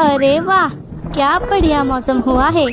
अरे वाह, क्या बढ़िया मौसम हुआ है।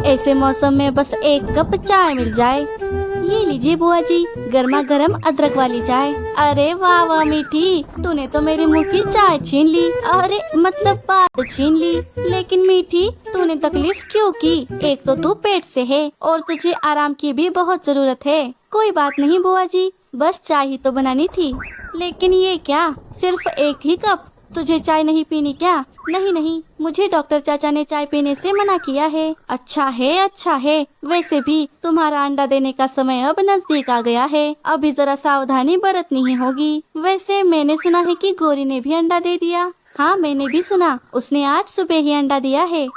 ऐसे मौसम में बस एक कप चाय मिल जाए। ये लीजिए बुआ जी, गर्मा गर्म अदरक वाली चाय। अरे वाह वाह मीठी, तूने तो मेरे मुंह की चाय छीन ली। अरे मतलब बात छीन ली। लेकिन मीठी, तूने तकलीफ क्यों की? एक तो तू पेट से है और तुझे आराम की भी बहुत जरूरत है। कोई बात नहीं बुआ जी, बस चाय ही तो बनानी थी। लेकिन ये क्या, सिर्फ एक ही कप? तुझे चाय नहीं पीनी क्या? नहीं नहीं, मुझे डॉक्टर चाचा ने चाय पीने से मना किया है। अच्छा है अच्छा है। वैसे भी तुम्हारा अंडा देने का समय अब नजदीक आ गया है। अभी जरा सावधानी बरतनी ही होगी। वैसे मैंने सुना है कि गौरी ने भी अंडा दे दिया। हाँ मैंने भी सुना, उसने आज सुबह ही अंडा दिया है।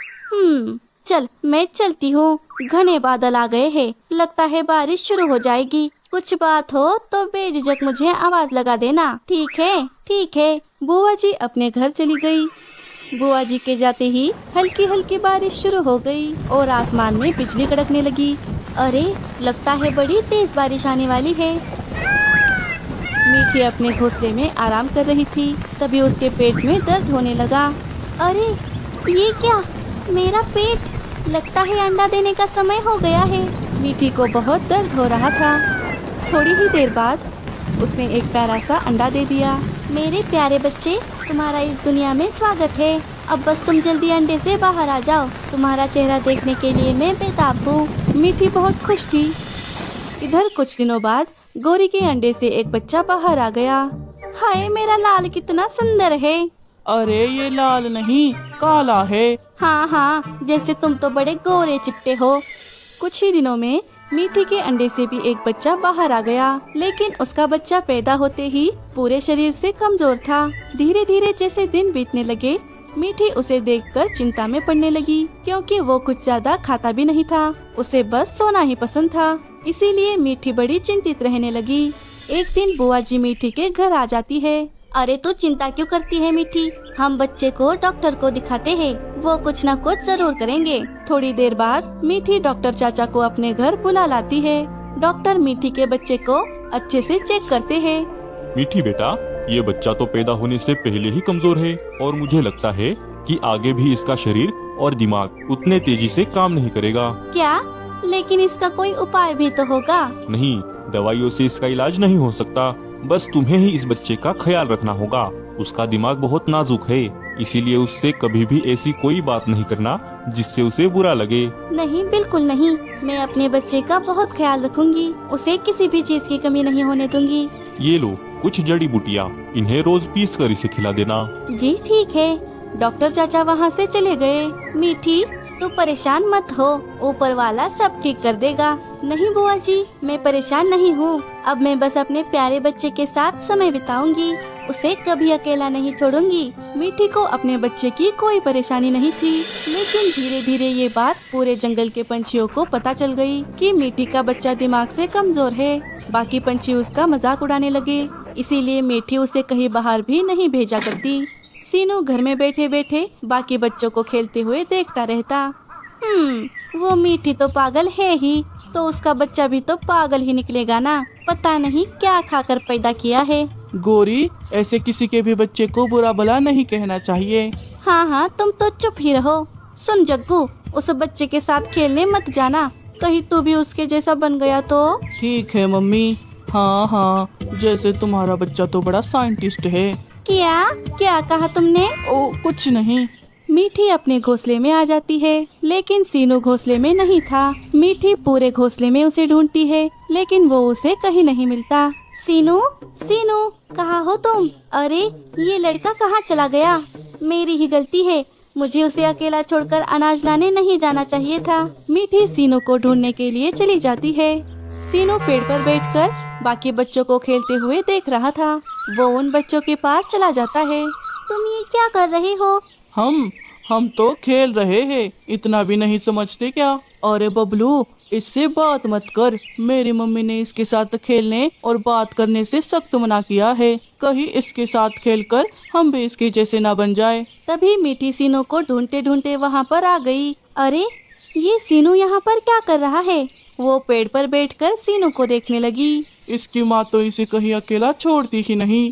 चल मैं चलती हूँ, घने बादल आ गए हैं। लगता है बारिश शुरू हो जाएगी। कुछ बात हो तो बेझिझक मुझे आवाज लगा देना। ठीक है ठीक है। बुआ जी अपने घर चली गई। बुआ जी के जाते ही हल्की हल्की बारिश शुरू हो गई और आसमान में बिजली कड़कने लगी। अरे लगता है बड़ी तेज बारिश आने वाली है। मीठी अपने घोंसले में आराम कर रही थी, तभी उसके पेट में दर्द होने लगा। अरे ये क्या, मेरा पेट। लगता है अंडा देने का समय हो गया है। मीठी को बहुत दर्द हो रहा था। थोड़ी ही देर बाद उसने एक प्यारा सा अंडा दे दिया। मेरे प्यारे बच्चे, तुम्हारा इस दुनिया में स्वागत है। अब बस तुम जल्दी अंडे से बाहर आ जाओ। तुम्हारा चेहरा देखने के लिए मैं बेताब हूँ। मीठी बहुत खुश थी। इधर कुछ दिनों बाद गौरी के अंडे से एक बच्चा बाहर आ गया। हाय मेरा लाल कितना सुंदर है। अरे ये लाल नहीं, काला है। हाँ हाँ, जैसे तुम तो बड़े गोरे चिट्टे हो। कुछ ही दिनों में मीठी के अंडे से भी एक बच्चा बाहर आ गया, लेकिन उसका बच्चा पैदा होते ही पूरे शरीर से कमजोर था। धीरे धीरे जैसे दिन बीतने लगे, मीठी उसे देखकर चिंता में पड़ने लगी, क्योंकि वो कुछ ज्यादा खाता भी नहीं था। उसे बस सोना ही पसंद था। इसीलिए मीठी बड़ी चिंतित रहने लगी। एक दिन बुआ जी मीठी के घर आ जाती है। अरे तू चिंता क्यों करती है मीठी, हम बच्चे को डॉक्टर को दिखाते हैं, वो कुछ न कुछ जरूर करेंगे। थोड़ी देर बाद मीठी डॉक्टर चाचा को अपने घर बुला लाती है। डॉक्टर मीठी के बच्चे को अच्छे से चेक करते हैं। मीठी बेटा, ये बच्चा तो पैदा होने से पहले ही कमजोर है और मुझे लगता है कि आगे भी इसका शरीर और दिमाग उतने तेजी से काम नहीं करेगा। क्या? लेकिन इसका कोई उपाय भी तो होगा। नहीं, दवाइयों से इसका इलाज नहीं हो सकता। बस तुम्हें ही इस बच्चे का ख्याल रखना होगा। उसका दिमाग बहुत नाजुक है, इसीलिए उससे कभी भी ऐसी कोई बात नहीं करना जिससे उसे बुरा लगे। नहीं बिल्कुल नहीं, मैं अपने बच्चे का बहुत ख्याल रखूंगी। उसे किसी भी चीज की कमी नहीं होने दूंगी। ये लो कुछ जड़ी बूटियाँ, इन्हें रोज पीस कर इसे खिला देना। जी ठीक है। डॉक्टर चाचा वहाँ से चले गए। मीठी तू परेशान मत हो, ऊपर वाला सब ठीक कर देगा। नहीं बुआ जी, मैं परेशान नहीं हूँ। अब मैं बस अपने प्यारे बच्चे के साथ समय बिताऊंगी, उसे कभी अकेला नहीं छोड़ूंगी। मीठी को अपने बच्चे की कोई परेशानी नहीं थी, लेकिन धीरे धीरे ये बात पूरे जंगल के पंछियों को पता चल गई कि मीठी का बच्चा दिमाग से कमजोर है। बाकी पंछी उसका मजाक उड़ाने लगे, इसीलिए मीठी उसे कहीं बाहर भी नहीं भेजा करती। सीनू घर में बैठे बैठे बाकी बच्चों को खेलते हुए देखता रहता। वो मीठी तो पागल है ही, तो उसका बच्चा भी तो पागल ही निकलेगा ना। पता नहीं क्या खाकर पैदा किया है। गौरी, ऐसे किसी के भी बच्चे को बुरा भला नहीं कहना चाहिए। हाँ हाँ, तुम तो चुप ही रहो। सुन जग्गू, उस बच्चे के साथ खेलने मत जाना, कहीं तू भी उसके जैसा बन गया तो। ठीक है मम्मी। हाँ हाँ, जैसे तुम्हारा बच्चा तो बड़ा साइंटिस्ट है। क्या क्या कहा तुमने? ओ कुछ नहीं। मीठी अपने घोंसले में आ जाती है, लेकिन सीनू घोंसले में नहीं था। मीठी पूरे घोंसले में उसे ढूंढती है, लेकिन वो उसे कहीं नहीं मिलता। सीनू सीनू, कहाँ हो तुम? अरे ये लड़का कहाँ चला गया? मेरी ही गलती है, मुझे उसे अकेला छोड़कर अनाज लाने नहीं जाना चाहिए था। मीठी सीनू को ढूंढने के लिए चली जाती है। सीनू पेड़ पर बैठकर बाकी बच्चों को खेलते हुए देख रहा था। वो उन बच्चों के पास चला जाता है। तुम ये क्या कर रहे हो? हम तो खेल रहे हैं, इतना भी नहीं समझते क्या? अरे बबलू, इससे बात मत कर। मेरी मम्मी ने इसके साथ खेलने और बात करने से सख्त मना किया है। कहीं इसके साथ खेलकर हम भी इसके जैसे ना बन जाए। तभी मीठी सीनू को ढूंढते ढूंढते वहाँ पर आ गई। अरे ये सीनू यहाँ पर क्या कर रहा है? वो पेड़ पर बैठकर सीनू को देखने लगी। इसकी माँ तो इसे कहीं अकेला छोड़ती ही नहीं।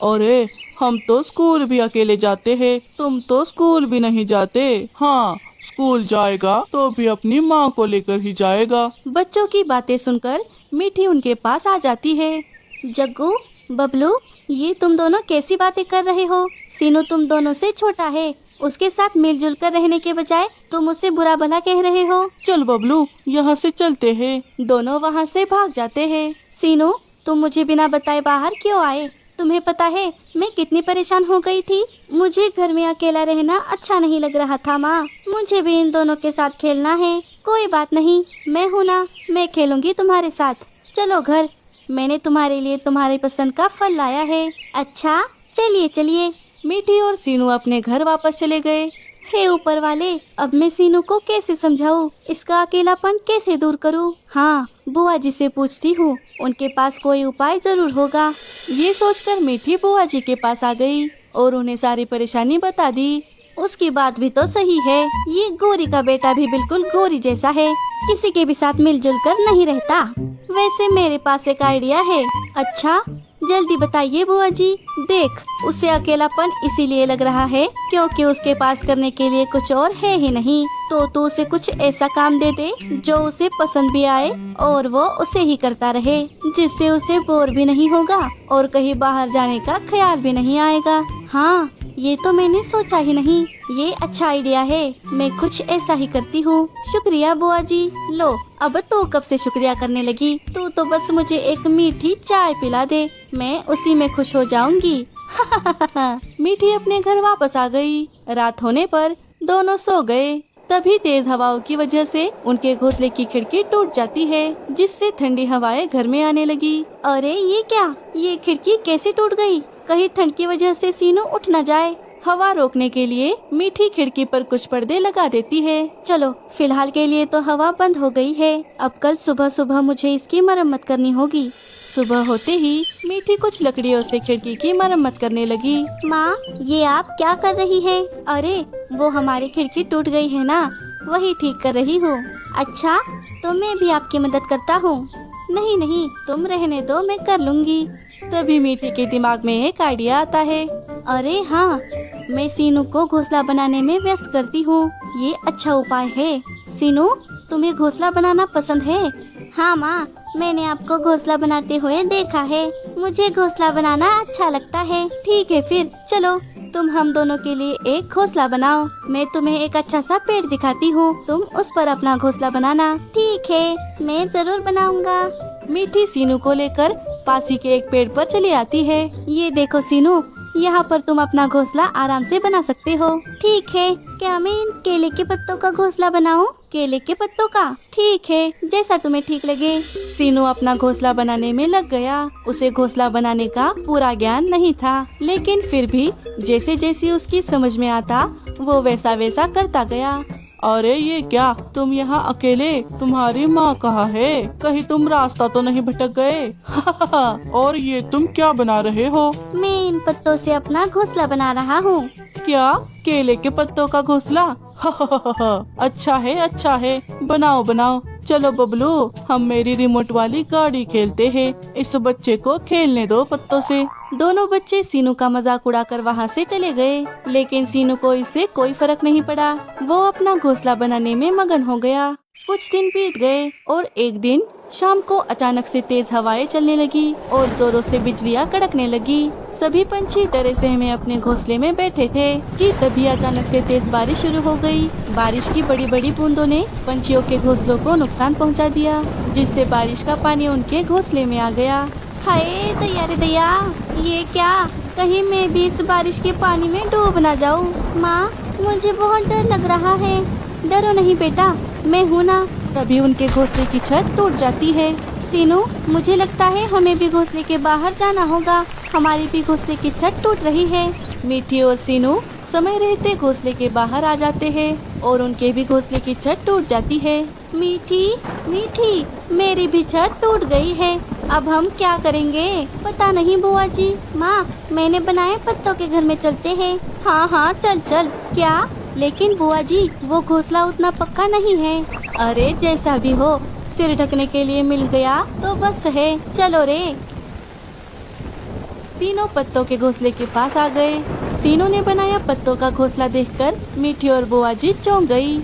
अरे हम तो स्कूल भी अकेले जाते हैं, तुम तो स्कूल भी नहीं जाते। हाँ, स्कूल जाएगा तो भी अपनी माँ को लेकर ही जाएगा। बच्चों की बातें सुनकर मीठी उनके पास आ जाती है। जग्गू, बबलू, ये तुम दोनों कैसी बातें कर रहे हो? सीनू तुम दोनों से छोटा है, उसके साथ मिलजुल कर रहने के बजाय तुम उससे बुरा भला कह रहे हो। चल बबलू, यहाँ से चलते हैं। दोनों वहाँ से भाग जाते हैं। सीनू, तुम मुझे बिना बताए बाहर क्यों आए? तुम्हें पता है मैं कितनी परेशान हो गई थी। मुझे घर में अकेला रहना अच्छा नहीं लग रहा था माँ। मुझे भी इन दोनों के साथ खेलना है। कोई बात नहीं, मैं हूँ ना, मैं खेलूंगी तुम्हारे साथ। चलो घर, मैंने तुम्हारे लिए तुम्हारी पसंद का फल लाया है। अच्छा, चलिए चलिए। मीठी और सीनू अपने घर वापस चले गए। हे ऊपर वाले, अब मैं सीनू को कैसे समझाऊं? इसका अकेलापन कैसे दूर करूं? हाँ, बुआ जी से पूछती हूँ, उनके पास कोई उपाय जरूर होगा। ये सोचकर मीठी बुआ जी के पास आ गई और उन्हें सारी परेशानी बता दी। उसकी बात भी तो सही है, ये गौरी का बेटा भी बिल्कुल गौरी जैसा है, किसी के भी साथ मिलजुल कर नहीं रहता। वैसे मेरे पास एक आइडिया है। अच्छा, जल्दी बताइए बुआ जी। देख, उसे अकेलापन इसीलिए लग रहा है क्योंकि उसके पास करने के लिए कुछ और है ही नहीं। तो तू उसे कुछ ऐसा काम दे दे जो उसे पसंद भी आए और वो उसे ही करता रहे, जिससे उसे बोर भी नहीं होगा और कहीं बाहर जाने का ख्याल भी नहीं आएगा। हाँ, ये तो मैंने सोचा ही नहीं। ये अच्छा आइडिया है, मैं कुछ ऐसा ही करती हूँ। शुक्रिया बुआ जी। लो, अब तो कब से शुक्रिया करने लगी। तू तो बस मुझे एक मीठी चाय पिला दे, मैं उसी में खुश हो जाऊंगी। मीठी अपने घर वापस आ गई। रात होने पर दोनों सो गए। तभी तेज हवाओं की वजह से उनके घोंसले की खिड़की टूट जाती है, जिससे ठंडी हवाएं घर में आने लगी। अरे ये क्या, ये खिड़की कैसे टूट गई? कहीं ठंड की वजह से सीनू उठ न जाए। हवा रोकने के लिए मीठी खिड़की पर कुछ पर्दे लगा देती है। चलो, फिलहाल के लिए तो हवा बंद हो गई है। अब कल सुबह सुबह मुझे इसकी मरम्मत करनी होगी। सुबह होते ही मीठी कुछ लकड़ियों से खिड़की की मरम्मत करने लगी। माँ, ये आप क्या कर रही है? अरे, वो हमारी खिड़की टूट गई है ना, वही ठीक कर रही हूँ। अच्छा, तो मैं भी आपकी मदद करता हूँ। नहीं नहीं, तुम रहने दो, मैं कर लूँगी। तभी मीठी के दिमाग में एक आइडिया आता है। अरे हाँ, मैं सीनू को घोंसला बनाने में व्यस्त करती हूँ। ये अच्छा उपाय है। सीनू, तुम्हें घोंसला बनाना पसंद है? हाँ माँ, मैंने आपको घोंसला बनाते हुए देखा है। मुझे घोंसला बनाना अच्छा लगता है। ठीक है फिर, चलो तुम हम दोनों के लिए एक घोंसला बनाओ। मैं तुम्हें एक अच्छा सा पेड़ दिखाती हूँ, तुम उस पर अपना घोंसला बनाना। ठीक है, मैं जरूर बनाऊंगा। मीठी सीनू को लेकर पास ही के एक पेड़ पर चली आती है। ये देखो सीनू, यहाँ पर तुम अपना घोंसला आराम से बना सकते हो। ठीक है, क्या मैं इन केले के पत्तों का घोंसला बनाऊं? केले के पत्तों का? ठीक है, जैसा तुम्हें ठीक लगे। सीनू अपना घोंसला बनाने में लग गया। उसे घोंसला बनाने का पूरा ज्ञान नहीं था, लेकिन फिर भी जैसे जैसे उसकी समझ में आता वो वैसा वैसा करता गया। अरे ये क्या, तुम यहाँ अकेले? तुम्हारी माँ कहाँ है? कहीं तुम रास्ता तो नहीं भटक गए? और ये तुम क्या बना रहे हो? मैं इन पत्तों से अपना घोंसला बना रहा हूँ। क्या, केले के पत्तों का घोंसला? अच्छा है, अच्छा है, बनाओ बनाओ। चलो बबलू, हम मेरी रिमोट वाली गाड़ी खेलते हैं। इस बच्चे को खेलने दो पत्तों से। दोनों बच्चे सीनू का मजाक उड़ाकर वहाँ से चले गए, लेकिन सीनू को इससे कोई फर्क नहीं पड़ा। वो अपना घोंसला बनाने में मगन हो गया। कुछ दिन बीत गए और एक दिन शाम को अचानक से तेज हवाएं चलने लगी और जोरों से बिजलियां कड़कने लगी। सभी पंछी डरे सहमे अपने घोंसले में बैठे थे कि तभी अचानक से तेज बारिश शुरू हो गई। बारिश की बड़ी बड़ी बूंदों ने पंछियों के घोंसलों को नुकसान पहुंचा दिया, जिससे बारिश का पानी उनके घोंसले में आ गया। हाय दया रे दया, ये क्या, कहीं मैं भी इस बारिश के पानी में डूब ना जाऊं। माँ, मुझे बहुत डर लग रहा है। डरो नहीं बेटा, मैं हूँ ना। तभी उनके घोंसले की छत टूट जाती है। सीनू, मुझे लगता है हमें भी घोंसले के बाहर जाना होगा। हमारी भी घोंसले की छत टूट रही है। मीठी और सीनू समय रहते घोंसले के बाहर आ जाते हैं और उनके भी घोंसले की छत टूट जाती है। मीठी, मीठी, मेरी भी छत टूट गई है। अब हम क्या करेंगे? पता नहीं बुआ जी। माँ, मैंने बनाए पत्तों के घर में चलते हैं। हाँ हाँ, चल चल। क्या? लेकिन बुआ जी, वो घोंसला उतना पक्का नहीं है। अरे जैसा भी हो, सिर ढकने के लिए मिल गया तो बस है, चलो रे। तीनों पत्तों के घोंसले के पास आ गए। सीनू ने बनाया पत्तों का घोंसला देखकर मीठी और बुआ जी चौंक गई।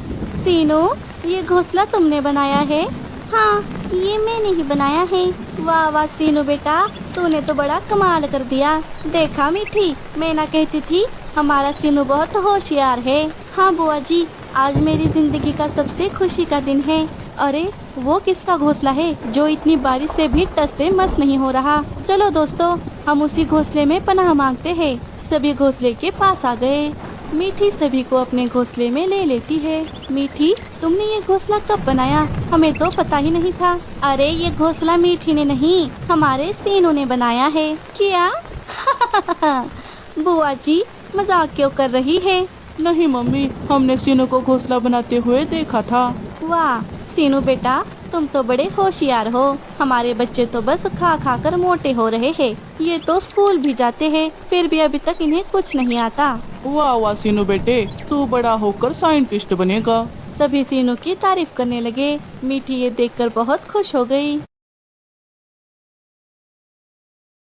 सीनू, ये घोंसला तुमने बनाया है? हाँ, ये मैंने ही बनाया है। वाह वाह सीनू बेटा, तूने तो बड़ा कमाल कर दिया। देखा मीठी, मैं ना कहती थी हमारा सीनू बहुत होशियार है। हाँ बुआ जी, आज मेरी जिंदगी का सबसे खुशी का दिन है। अरे वो किसका घोंसला है जो इतनी बारिश से भी टस से मस नहीं हो रहा? चलो दोस्तों, हम उसी घोंसले में पनाह मांगते हैं। सभी घोंसले के पास आ गए। मीठी सभी को अपने घोंसले में ले लेती है। मीठी, तुमने ये घोंसला कब बनाया? हमें तो पता ही नहीं था। अरे ये घोंसला मीठी ने नहीं, हमारे सीनू ने बनाया है। क्या? बुआ जी मजाक क्यों कर रही है? नहीं मम्मी, हमने सीनू को घोंसला बनाते हुए देखा था। वाह सीनू बेटा, तुम तो बड़े होशियार हो। हमारे बच्चे तो बस खा खा कर मोटे हो रहे हैं। ये तो स्कूल भी जाते हैं, फिर भी अभी तक इन्हें कुछ नहीं आता। वाह वाह सीनू बेटे, तू बड़ा होकर साइंटिस्ट बनेगा। सभी सीनू की तारीफ करने लगे। मीठी ये देखकर बहुत खुश हो गई।